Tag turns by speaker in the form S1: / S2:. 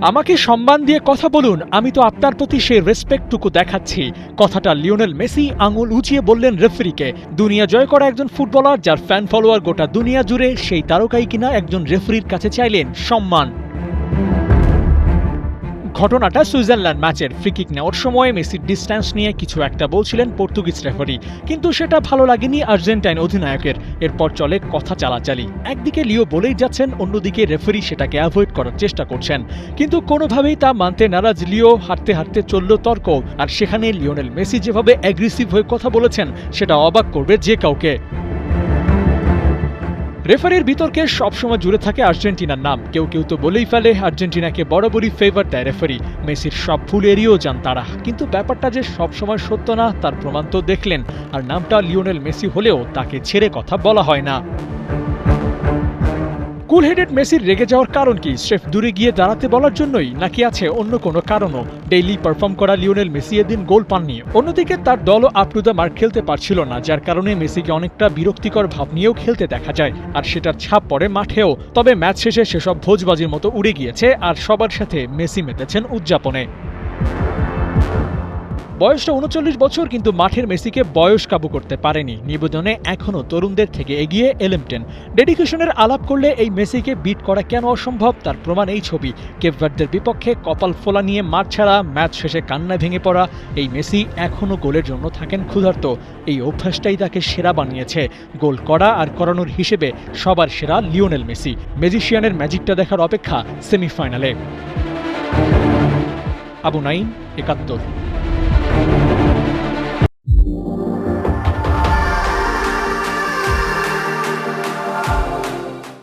S1: আমাকে সম্মান দিয়ে কথা বলুন, আমি তো আপনার প্রতি সেই রেসপেক্টটুকু দেখাচ্ছি। কথাটা লিওনেল মেসি আঙুল উঁচিয়ে বললেন রেফারিকে। দুনিয়া জয় করা একজন ফুটবলার, যার ফ্যান ফলোয়ার গোটা দুনিয়া জুড়ে, সেই তারকাই কিনা একজন রেফারির কাছে চাইলেন সম্মান। ঘটনাটা সুইজারল্যান্ড ম্যাচের ফ্রিকিক নেওয়ার সময় মেসির ডিস্ট্যান্স নিয়ে কিছু একটা বলছিলেন পর্তুগিজ রেফারি, কিন্তু সেটা ভালো লাগেনি আর্জেন্টাইন অধিনায়কের। এরপর চলে কথা চালাচালি। একদিকে লিও বলেই যাচ্ছেন, অন্যদিকে রেফারি সেটাকে অ্যাভয়েড করার চেষ্টা করছেন, কিন্তু কোনোভাবেই তা মানতে নারাজ লিও। হাঁটতে হাঁটতে চলল তর্ক, আর সেখানে লিওনেল মেসি যেভাবে অ্যাগ্রেসিভ হয়ে কথা বলেছেন সেটা অবাক করবে যে কাউকে। রেফারির বিতর্কে সবসময় জুড়ে থাকে আর্জেন্টিনার নাম। কেউ কেউ তো বলেই ফেলে আর্জেন্টিনাকে বরাবরই ফেভার দেয় রেফারি। মেসির সব ভুল এড়িয়েও যান তারা, কিন্তু ব্যাপারটা যে সবসময় সত্য না তার প্রমাণ তো দেখলেন। আর নামটা লিওনেল মেসি হলেও তাকে ছেড়ে কথা বলা হয় না। কুল হেডেড মেসির রেগে যাওয়ার কারণ কি? স্রেফ দূরে গিয়ে দাঁড়াতে বলার জন্যই, নাকি আছে অন্য কোনো কারণও? ডেইলি পারফর্ম করা লিওনেল মেসি এদিন গোল পাননি। অন্যদিকে তার দলও আপ টু দ্য মার্ক খেলতে পারছিল না, যার কারণে মেসিকে অনেকটা বিরক্তিকর ভাব নিয়েও খেলতে দেখা যায়, আর সেটার ছাপ পড়ে মাঠেও। তবে ম্যাচ শেষে সেসব ভোজবাজির মতো উড়ে গিয়েছে, আর সবার সাথে মেসি মেতেছেন উদযাপনে। বয়সটা ৩৯ বছর, কিন্তু মাঠের মেসিকে বয়স কাবু করতে পারেনি। নিবেদনে এখনও তরুণদের থেকে এগিয়ে এলেমটেন। ডেডিকেশনের আলাপ করলে এই মেসিকে বিট করা কেন অসম্ভব তার প্রমাণ এই ছবি। কেপ ভার্দের বিপক্ষে কপাল ফোলা নিয়ে মাঠ ছাড়া, ম্যাচ শেষে কান্নায় ভেঙে পড়া এই মেসি এখনও গোলের জন্য থাকেন ক্ষুধার্ত। এই অভ্যাসটাই তাকে সেরা বানিয়েছে। গোল করা আর করানোর হিসেবে সবার সেরা লিওনেল মেসি। ম্যাজিশিয়ানের ম্যাজিকটা দেখার অপেক্ষা সেমিফাইনালে। আবু নাইম, ৭১।